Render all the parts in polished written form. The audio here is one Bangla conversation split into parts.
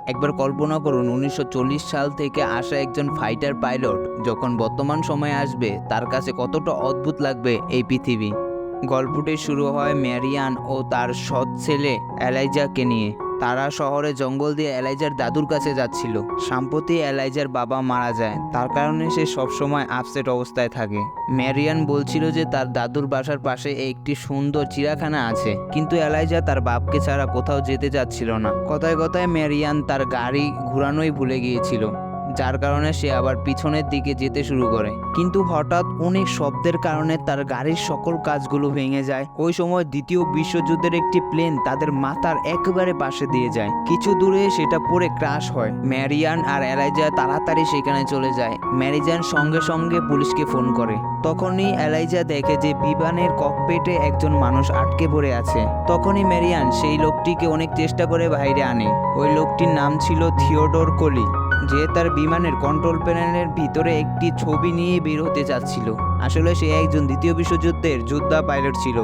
একবার কল্পনা করুন 1940 সাল থেকে আসা একজন ফাইটার পাইলট যখন বর্তমান সময়ে আসবে তার কাছে কতটা অদ্ভুত লাগবে এই পৃথিবী। গল্পটি শুরু হয় ম্যারিয়ান ও তার সৎ ছেলে এলাইজাকে নিয়ে। তারা শহরে জঙ্গল দিয়ে এলাইজার দাদুর কাছে যাচ্ছিল। সম্প্রতি এলাইজার বাবা মারা যায়, তার কারণে সে সবসময় আপসেট অবস্থায় থাকে। ম্যারিয়ান বলছিল যে তার দাদুর বাসার পাশে একটি সুন্দর চিড়িয়াখানা আছে, কিন্তু এলাইজা তার বাপকে ছাড়া কোথাও যেতে চাচ্ছিল না। কথায় কথায় ম্যারিয়ান তার গাড়ি ঘুরানোই ভুলে গিয়েছিল, যার কারণে সে আবার পিছনের দিকে যেতে শুরু করে। কিন্তু হঠাৎ অনেক শব্দের কারণে তার গাড়ির সকল কাজগুলো ভেঙে যায়। ওই সময় দ্বিতীয় বিশ্বযুদ্ধের একটি প্লেন তাদের মাথার একেবারে পাশে দিয়ে যায়। কিছু দূরে সেটা পড়ে ক্র্যাশ হয়। ম্যারিয়ান আর এলাইজা তাড়াতাড়ি সেখানে চলে যায়। ম্যারিয়ান সঙ্গে সঙ্গে পুলিশকে ফোন করে। তখনই এলাইজা দেখে যে বিমানের ককপিটে একজন মানুষ আটকে পড়ে আছে। তখনই ম্যারিয়ান সেই লোকটিকে অনেক চেষ্টা করে বাইরে আনে। ওই লোকটির নাম ছিল থিওডোর কোলি, যে তার বিমানের কন্ট্রোল প্যানেলের ভিতরে একটি ছবি নিয়ে বের হতে চাচ্ছিল। আসলে সে একজন দ্বিতীয় বিশ্বযুদ্ধের যোদ্ধা পাইলট ছিল।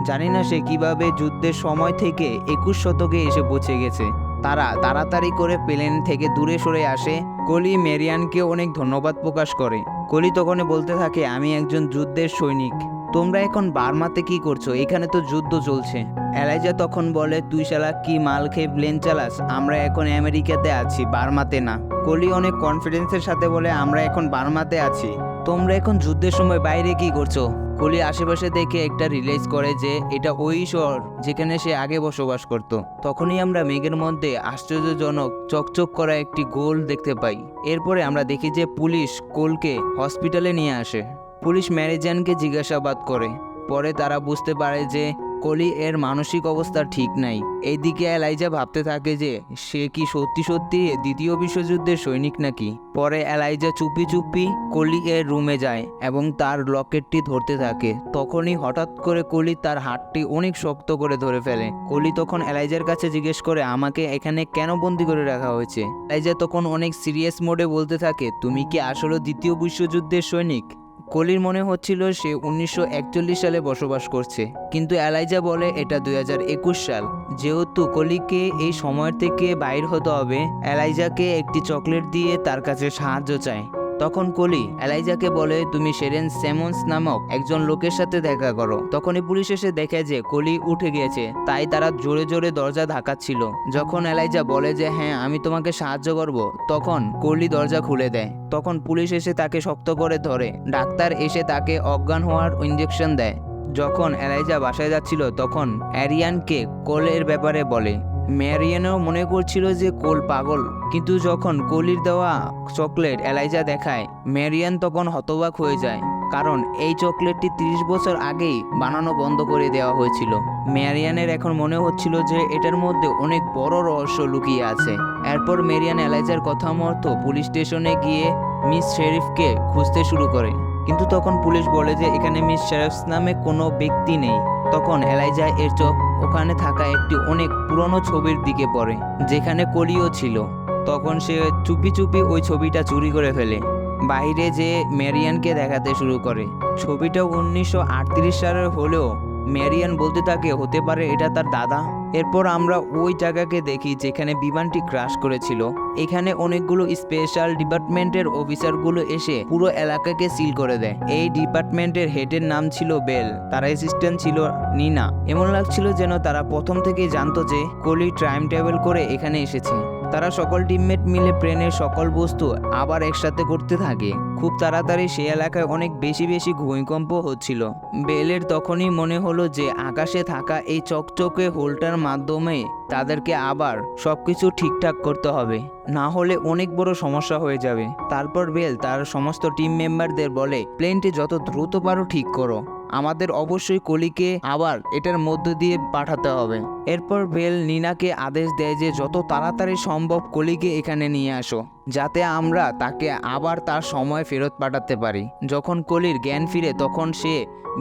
জানি না সে কিভাবে যুদ্ধের সময় থেকে 21 শতকে এসে পৌঁছে গেছে। তারা তাড়াতাড়ি করে প্লেন থেকে দূরে সরে আসে। কোলি ম্যারিয়ানকে অনেক ধন্যবাদ প্রকাশ করে। কোলি তখন বলতে থাকে, আমি একজন যুদ্ধের সৈনিক। তোমরা এখন বার্মাতে কি করছো? এখানে তো যুদ্ধ চলছে। এলাইজা তখন বলে, তুই শালা কি মাল খেয়ে প্লেন চালাস? আমরা এখন আমেরিকাতে আছি, বার্মাতে না। কোলি অনেক কনফিডেন্সের সাথে বলে, আমরা এখন বার্মাতে আছি। তোমরা এখন যুদ্ধের সময় বাইরে কি করছো? কোলি আশেপাশে দেখে একটা রিয়েলাইজ করে যে এটা ওই শহর যেখানে সে আগে বসবাস করত। তখনই আমরা মেঘের মধ্যে আশ্চর্যজনক চকচক করা একটি গোল দেখতে পাই। এরপরে আমরা দেখি যে পুলিশ কোলকে হসপিটালে নিয়ে আসে। পুলিশ ম্যারিজানকে জিজ্ঞাসাবাদ করে। পরে তারা বুঝতে পারে যে কোলি এর মানসিক অবস্থা ঠিক নাই। এইদিকে এলাইজা ভাবতে থাকে যে সে কি সত্যি সত্যি দ্বিতীয় বিশ্বযুদ্ধের সৈনিক নাকি। পরে এলাইজা চুপি চুপি কোলি এর রুমে যায় এবং তার লকেটটি ধরতে থাকে। তখনই হঠাৎ করে কোলি তার হাতটি অনেক শক্ত করে ধরে ফেলে। কোলি তখন এলাইজার কাছে জিজ্ঞেস করে, আমাকে এখানে কেন বন্দি করে রাখা হয়েছে? এলাইজা তখন অনেক সিরিয়াস মোডে বলতে থাকে, তুমি কি আসলে দ্বিতীয় বিশ্বযুদ্ধের সৈনিক? কোলির মনে হচ্ছিল সে 1941 সালে বসবাস করছে, কিন্তু এলাইজা বলে এটা 2021 সাল। যেহেতু কোলিকে এই সময়ের থেকে বাইর হতে হবে, এলাইজাকে একটি চকলেট দিয়ে তার কাছে সাহায্য চায়। তখন কোলি এলাইজাকে বলে, তুমি শেরেন সেমন্স নামক একজন লোকের সাথে দেখা করো। তখনই পুলিশ এসে দেখে যে কোলি উঠে গিয়েছে, তাই তারা জোরে জোরে দরজা ধাক্কাচ্ছিল। যখন এলাইজা বলে যে হ্যাঁ আমি তোমাকে সাহায্য করব, তখন কোলি দরজা খুলে দেয়। তখন পুলিশ এসে তাকে শক্ত করে ধরে। ডাক্তার এসে তাকে অজ্ঞান হওয়ার ইঞ্জেকশন দেয়। যখন এলাইজা বাসায় যাচ্ছিল তখন অ্যারিয়ানকে কোলের ব্যাপারে বলে। ম্যারিয়ানও মনে করছিল যে কোল পাগল, কিন্তু যখন কোলির দেওয়া চকলেট এলাইজা দেখায়, ম্যারিয়ান তখন হতবাক হয়ে যায়, কারণ এই চকলেটটি 30 বছর আগেই বানানো বন্ধ করে দেওয়া হয়েছিল। ম্যারিয়ানের এখন মনে হচ্ছিল যে এটার মধ্যে অনেক বড় রহস্য লুকিয়ে আছে। এরপর ম্যারিয়ান এলাইজার কথা মতো পুলিশ স্টেশনে গিয়ে মিস শেরিফকে খুঁজতে শুরু করে, কিন্তু তখন পুলিশ বলে যে এখানে মিস শেরিফ নামে কোনো ব্যক্তি নেই। তখন এলাইজা এর চোখ ওখানে থাকা একটি অনেক পুরনো ছবির দিকে পড়ে, যেখানে কোলিও ছিল। তখন সে চুপি চুপি ওই ছবিটা চুরি করে ফেলে, বাইরে যে ম্যারিয়ানকে দেখাতে শুরু করে। ছবিটা 1938 সালের হলেও ম্যারিয়ান বলতে থাকে হতে পারে এটা তার দাদা। এরপর আমরা ওই জায়গাকে দেখি যেখানে বিমানটি ক্র্যাশ করেছিল। এখানে অনেকগুলো স্পেশাল ডিপার্টমেন্টের অফিসারগুলো এসে পুরো এলাকাকে সিল করে দেয়। এই ডিপার্টমেন্টের হেডের নাম ছিল বেল, তার অ্যাসিস্ট্যান্ট ছিল নিনা। এমন লাগছিল যেন তারা প্রথম থেকেই জানতো যে কোলি টাইম ট্রাভেল করে এখানে এসেছে। তারা সকল টিমমেট মিলে প্লেনের সকল বস্তু আবার একসাথে করতে থাকে। খুব তাড়াতাড়ি সে এলাকায় অনেক বেশি বেশি ভূমিকম্প হচ্ছিল। বেলের তখনই মনে হলো যে আকাশে থাকা এই চকচকে হোলটার মাধ্যমে তাদেরকে আবার সবকিছু ঠিকঠাক করতে হবে, না হলে অনেক বড় সমস্যা হয়ে যাবে। তারপর বেল তার সমস্ত টিম মেম্বারদের বলে, প্লেনটি যত দ্রুত পারো ঠিক করো, আমাদের অবশ্যই কোলিকে আবার এটার মধ্য দিয়ে পাঠাতে হবে। এরপর বেল নিনাকে আদেশ দেয় যে যত তাড়াতাড়ি সম্ভব কোলিকে এখানে নিয়ে আসো, যাতে আমরা তাকে আবার তার সময় ফেরত পাঠাতে পারি। যখন কোলির জ্ঞান ফিরে তখন সে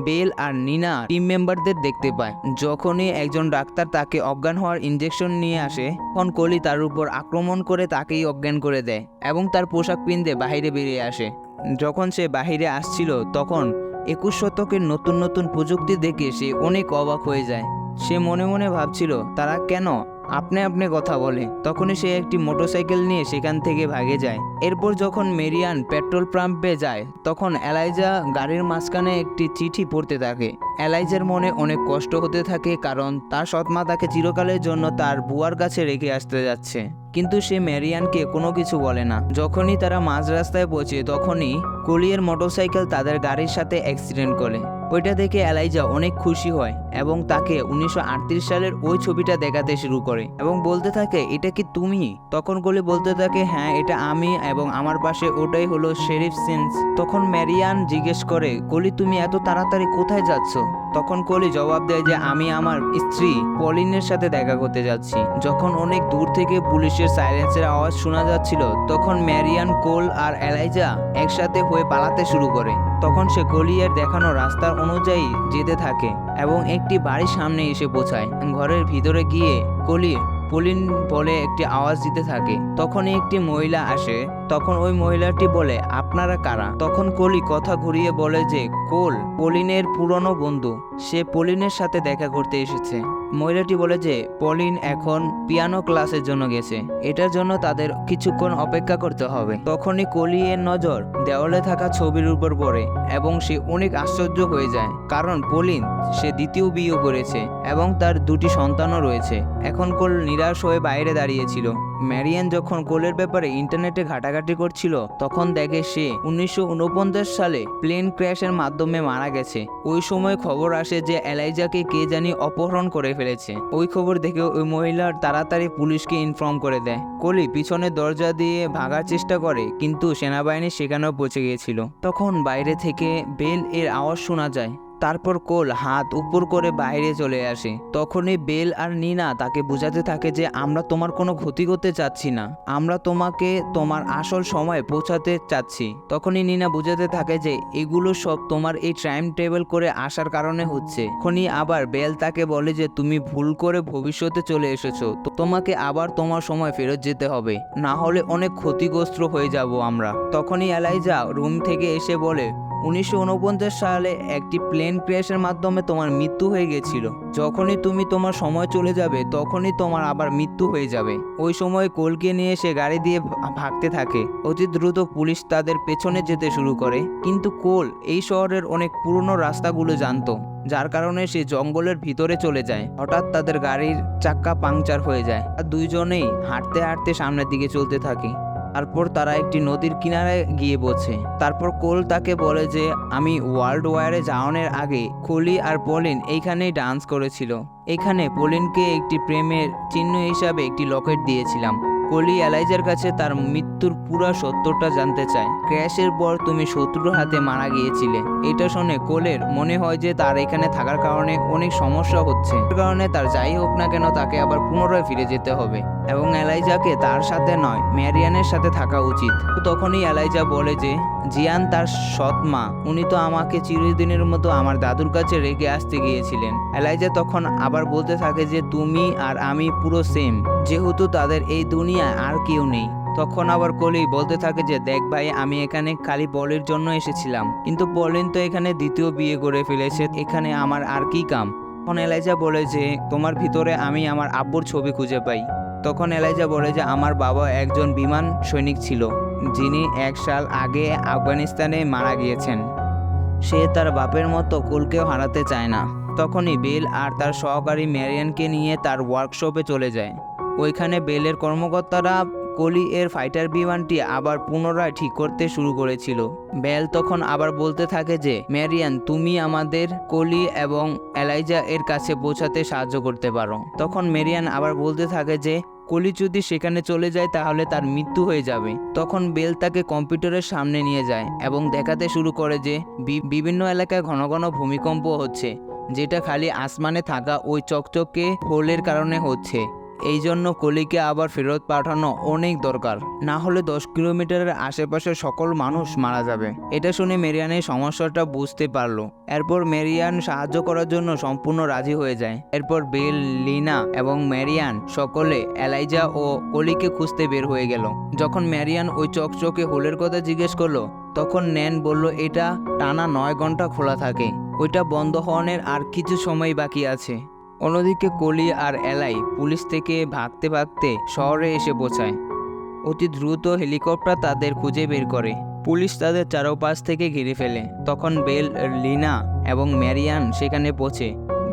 বেল আর নিনা টিম মেম্বারদের দেখতে পায়। যখনই একজন ডাক্তার তাকে অজ্ঞান হওয়ার ইঞ্জেকশন নিয়ে আসে, তখন কোলি তার উপর আক্রমণ করে তাকেই অজ্ঞান করে দেয় এবং তার পোশাক পিন্দে বাহিরে বেরিয়ে আসে। যখন সে বাহিরে আসছিল তখন 21 শতকের নতুন নতুন প্রযুক্তি দেখে সে অনেক অবাক হয়ে যায়। সে মনে মনে ভাবছিল তারা কেন আপনি আপনি কথা বলে। তখনই সে একটি মোটরসাইকেল নিয়ে সেখান থেকে ভাগে যায়। এরপর যখন মেরিয়ান পেট্রোল পাম্পে যায় তখন এলাইজা গাড়ির মাঝখানে একটি চিঠি পড়তে থাকে। এলাইজার মনে অনেক কষ্ট হতে থাকে, কারণ তার সৎমা তাকে চিরকালের জন্য তার বুয়ার কাছে রেখে আসতে যাচ্ছে। কিন্তু সে মেরিয়ানকে কোনো কিছু বলে না। যখনই তারা মাঝ রাস্তায় পৌঁছে তখনই কোলিয়ের মোটরসাইকেল তাদের গাড়ির সাথে অ্যাক্সিডেন্ট করে। ওইটা দেখে এলাইজা অনেক খুশি হয় এবং তাকে 1938 সালের ওই ছবিটা দেখাতে শুরু করে এবং বলতে থাকে, এটা কি তুমি? তখন কোলি বলতে থাকে, হ্যাঁ এটা আমি, এবং আমার পাশে ওটাই হলো শেরিফ সিন্স। তখন ম্যারিয়ান জিজ্ঞেস করে, কোলি তুমি এত তাড়াতাড়ি কোথায় যাচ্ছ? তখন কোলি জবাব দেয় যে আমি আমার স্ত্রী পলিনের সাথে দেখা করতে যাচ্ছি। যখন অনেক দূর থেকে পুলিশের সাইলেন্সের আওয়াজ শোনা যাচ্ছিল তখন ম্যারিয়ান, কোল আর এলাইজা একসাথে হয়ে পালাতে শুরু করে। তখন সে কোলিয়ের দেখানো রাস্তার অনুযায়ী যেতে থাকে এবং একটি বাড়ির সামনে এসে পৌঁছায়। ঘরের ভিতরে গিয়ে কোলি পলিন বলে একটি আওয়াজ দিতে থাকে। তখনই একটি মহিলা আসে। তখন ওই মহিলাটি বলে, আপনারা কারা? তখন কোলি কথা ঘুরিয়ে বলে যে কোল পলিনের পুরনো বন্ধু, সে পলিনের সাথে দেখা করতে এসেছে। মহিলাটি বলে যে পলিন এখন পিয়ানো ক্লাসের জন্য গেছে, এটার জন্য তাদের কিছুক্ষণ অপেক্ষা করতে হবে। তখনই কোলি এর নজর দেওয়ালে থাকা ছবির উপর পড়ে এবং সে অনেক আশ্চর্য হয়ে যায়, কারণ পলিন সে দ্বিতীয় বিয়ে করেছে এবং তার দুটি সন্তানও রয়েছে। এখন কোল নিরাশ হয়ে বাইরে দাঁড়িয়েছিল। ম্যারিয়ান যখন কোলের ব্যাপারে ইন্টারনেটে ঘাটাঘাটি করছিল তখন দেখে সে 1949 সালে প্লেন ক্র্যাশের মাধ্যমে মারা গেছে। ওই সময় খবর আসে যে এলাইজাকে কে জানি অপহরণ করে ফেলেছে। ওই খবর দেখে ওই মহিলা তাড়াতাড়ি পুলিশকে ইনফর্ম করে দেয়। কোলি পিছনের দরজা দিয়ে ভাগার চেষ্টা করে, কিন্তু সেনাবাহিনী সেখানেও পৌঁছে গিয়েছিল। তখন বাইরে থেকে বেল এর আওয়াজ শোনা যায়। তারপর কোল হাত উপর করে বাইরে চলে আসে। তখনই বেল আর নিনা তাকে বোঝাতে থাকে যে আমরা তোমার কোনো ক্ষতি করতে চাচ্ছি না, আমরা তোমাকে তোমার আসল সময়ে পৌঁছাতে চাচ্ছি। তখনই নিনা বোঝাতে থাকে যে এগুলো সব তোমার এই টাইম টেবিল করে আসার কারণে হচ্ছে। তখনই আবার বেল তাকে বলে যে তুমি ভুল করে ভবিষ্যতে চলে এসেছো, তো তোমাকে আবার তোমার সময় ফেরত যেতে হবে, না হলে অনেক ক্ষতিগ্রস্ত হয়ে যাব আমরা। তখনই এলাইজা রুম থেকে এসে বলে 1949 সালে একটি প্লেন ক্র্যাশের মাধ্যমে তোমার মৃত্যু হয়ে গেছিল। যখনই তুমি তোমার সময় চলে যাবে তখনই তোমার আবার মৃত্যু হয়ে যাবে। ওই সময় কোলকে নিয়ে সে গাড়ি দিয়ে ভাগতে থাকে। অতি দ্রুত পুলিশ তাদের পেছনে যেতে শুরু করে, কিন্তু কোল এই শহরের অনেক পুরনো রাস্তাগুলো জানতো, যার কারণে সে জঙ্গলের ভিতরে চলে যায়। হঠাৎ তাদের গাড়ির চাক্কা পাংচার হয়ে যায় আর দুইজনেই হাঁটতে হাঁটতে সামনের দিকে চলতে থাকে। তারপর তারা একটি নদীর কিনারে গিয়ে পৌঁছে। তারপর কোল তাকে বলে যে আমি ওয়ার্ল্ড ওয়ারে যাওয়ার আগে কোলি আর পলিন এইখানেই ডান্স করেছিল। এখানে পলিনকে একটি প্রেমের চিহ্ন হিসাবে একটি লকেট দিয়েছিলাম। কোলি এলাইজার কাছে তার মৃত্যুর পুরো সত্যটা জানতে চায়। ক্র্যাশের পর তুমি শত্রুর হাতে মারা গিয়েছিলে। এটা শুনে কোলের মনে হয় যে তার এখানে থাকার কারণে অনেক সমস্যা হচ্ছে, কারণে তার যাই হোক না কেন তাকে আবার পুনরায় ফিরে যেতে হবে এবং এলাইজাকে তার সাথে নয় ম্যারিয়ানের সাথে থাকা উচিত। তখনই এলাইজা বলে যে জিয়ান তার সৎ মা, উনি তো আমাকে চিরদিনের মতো আমার দাদুর কাছে রেখে আসতে গিয়েছিলেন। এলাইজা তখন আবার বলতে থাকে যে তুমি আর আমি পুরো সেম, যেহেতু তাদের এই দুনিয়ায় আর কেউ নেই। তখন আবার কোলি বলতে থাকে যে দেখ ভাই, আমি এখানে খালি পলির জন্য এসেছিলাম, কিন্তু পলিন তো এখানে দ্বিতীয় বিয়ে করে ফেলেছে, এখানে আমার আর কি কাম। তখন এলাইজা বলে যে তোমার ভিতরে আমি আমার আব্বুর ছবি খুঁজে পাই। তখন এলাইজা বলে যে আমার বাবা একজন বিমান সৈনিক ছিল, যিনি 1 সাল আগে আফগানিস্তানে মারা গিয়েছেন। সে তার বাপের মতো কোলকেও হারাতে চায় না। তখনই বেল আর তার সহকারী ম্যারিয়ানকে নিয়ে তার ওয়ার্কশপে চলে যায়। ওইখানে বেলের কর্মকর্তারা কোলি এর ফাইটার বিমানটি আবার পুনরায় ঠিক করতে শুরু করেছিল। বেল তখন আবার বলতে থাকে যে ম্যারিয়ান, তুমি আমাদের কোলি এবং এলাইজা এর কাছে পৌঁছাতে সাহায্য করতে পারো। তখন ম্যারিয়ান আবার বলতে থাকে যে কোলি যদি সেখানে চলে যায় তাহলে তার মৃত্যু হয়ে যাবে। তখন বেল তাকে কম্পিউটারের সামনে নিয়ে যায় এবং দেখাতে শুরু করে যে বিভিন্ন এলাকায় ঘন ঘন ভূমিকম্প হচ্ছে, যেটা খালি আসমানে থাকা ওই চকচকে হোলের কারণে হচ্ছে। এই জন্য কোলিকে আবার ফেরত পাঠানো অনেক দরকার, না হলে 10 কিলোমিটারের আশেপাশে সকল মানুষ মারা যাবে। এটা শুনে মেরিয়ানের সমস্যাটা বুঝতে পারলো। এরপর মেরিয়ান সাহায্য করার জন্য সম্পূর্ণ রাজি হয়ে যায়। এরপর বেল, লিনা এবং মেরিয়ান সকলে এলাইজা ও কোলিকে খুঁজতে বের হয়ে গেল। যখন মেরিয়ান ওই চকচকে হোলের কথা জিজ্ঞেস করলো তখন ন্যান বলল এটা টানা 9 ঘন্টা খোলা থাকে, ওইটা বন্ধ হওয়ার আর কিছু সময় বাকি আছে। অন্যদিকে কলি আর এলাই পুলিশ থেকে ভাগতে ভাগতে শহরে এসে পৌঁছায়। অতি দ্রুত হেলিকপ্টার তাদের খুঁজে বের করে। পুলিশ তাদের চারপাশ থেকে ঘিরে ফেলে। তখন বেল, লিনা এবং ম্যারিয়ান সেখানে পৌঁছে।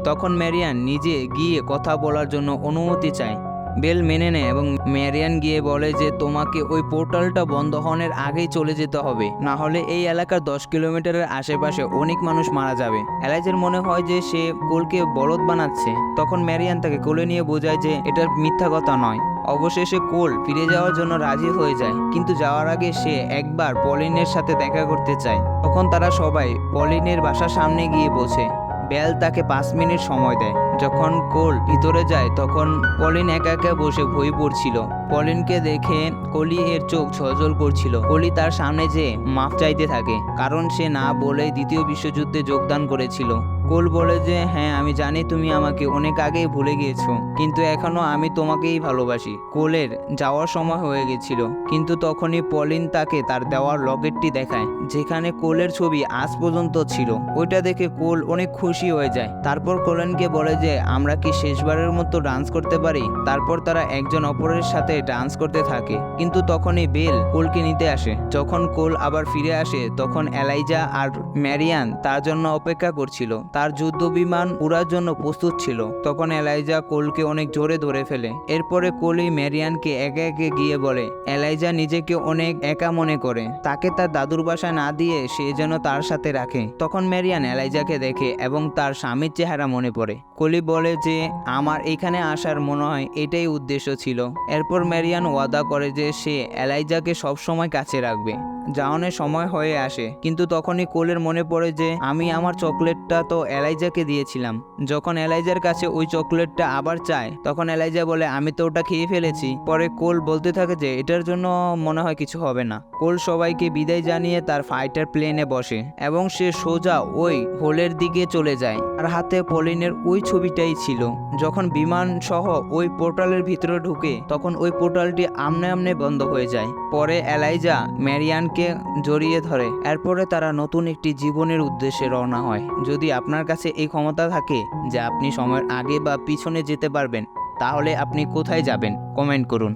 তখন ম্যারিয়ান নিজে গিয়ে কথা বলার জন্য অনুমতি চায়। বেল মেনে নেয় এবং ম্যারিয়ান গিয়ে বলে যে তোমাকে ওই পোর্টালটা বন্ধ হওয়ার আগেই চলে যেতে হবে, না হলে এই এলাকার 10 কিলোমিটারের আশেপাশে অনেক মানুষ মারা যাবে। এলাইজার মনে হয় যে সে কোলকে বলদ বানাচ্ছে। তখন ম্যারিয়ান তাকে কোলে নিয়ে বোঝায় যে এটা মিথ্যা কথা নয়। অবশেষে কোল ফিরে যাওয়ার জন্য রাজি হয়ে যায়, কিন্তু যাওয়ার আগে সে একবার পলিনের সাথে দেখা করতে চায়। তখন তারা সবাই পলিনের বাসার সামনে গিয়ে বসে। বেল তাকে 5 মিনিট সময় দেয়। যখন কোল ভিতরে যায় তখন পলিন একা একা বসে বই পড়ছিল। পলিনকে দেখে কলি এর চোখ ঝলঝল করছিল। কলি তার সামনে যেয়ে মাফ চাইতে থাকে, কারণ সে না বলে দ্বিতীয় বিশ্বযুদ্ধে যোগদান করেছিল। কোল বলে যে হ্যাঁ, আমি জানি তুমি আমাকে অনেক আগেই ভুলে গিয়েছো, কিন্তু এখনো আমি তোমাকেই ভালোবাসি। কোলের যাওয়ার সময় হয়ে গেছিল, কিন্তু তখনই পলিন তাকে তার দেওয়ার লকেটটি দেখায়, যেখানে কোলের ছবি আজ পর্যন্ত ছিল। ওইটা দেখে কোল অনেক খুশি হয়ে যায়। তারপর কোলেনকে বলে যে আমরা কি শেষবারের মতো ডান্স করতে পারি। তারপর তারা একজন অপরের সাথে ডান্স করতে থাকে, কিন্তু তখনই বেল কোলকে নিতে আসে। যখন কোল আবার ফিরে আসে তখন এলাইজা আর ম্যারিয়ান তার জন্য অপেক্ষা করছিল। তার যুদ্ধ বিমান উড়ার জন্য প্রস্তুত ছিল। তখন এলাইজা কোলকে অনেক জোরে ধরে ফেলে। এরপরে কোলি ম্যারিয়ানকে একে একে গিয়ে বলে এলাইজা নিজেকে অনেক একা মনে করে, তাকে তার দাদুর বাসায় না দিয়ে সে যেন তার সাথে রাখে। তখন ম্যারিয়ান এলাইজাকে দেখে এবং তার স্বামীর চেহারা মনে পড়ে। কোলি বলে যে আমার এখানে আসার মনে হয় এটাই উদ্দেশ্য ছিল। এরপর ম্যারিয়ান ওয়াদা করে যে সে এলাইজাকে সবসময় কাছে রাখবে। জাওনের সময় হয়ে আসে, কিন্তু তখনই কোলের মনে পড়ে যে আমি আমার চকলেটটা তো এলাইজাকে দিয়েছিলাম। যখন এলাইজার কাছে ওই চকলেটটা আবার চায় তখন এলাইজা বলে আমি তো ওটা খেয়ে ফেলেছি। পরে কোল বলতে থাকে যে এটার জন্য মনে হয় কিছু হবে না। কোল সবাইকে বিদায় জানিয়ে তার ফাইটার প্লেনে বসে এবং সে সোজা ওই হোলের দিকে চলে যায়। আর হাতে পলিনের ওই ছবিটাই ছিল। যখন বিমান সহ ওই পোর্টালের ভিতরে ঢুকে তখন ওই পোর্টালটি আমনে আমনে বন্ধ হয়ে যায়। পরে এলাইজা ম্যারিয়ানকে জড়িয়ে ধরে। এরপরে তারা নতুন একটি জীবনের উদ্দেশ্যে রওনা হয়। যদি আপনার কাছে এই ক্ষমতা থাকে যে আপনি সময়ের আগে বা পিছনে যেতে পারবেন, তাহলে আপনি কোথায় যাবেন? কমেন্ট করুন।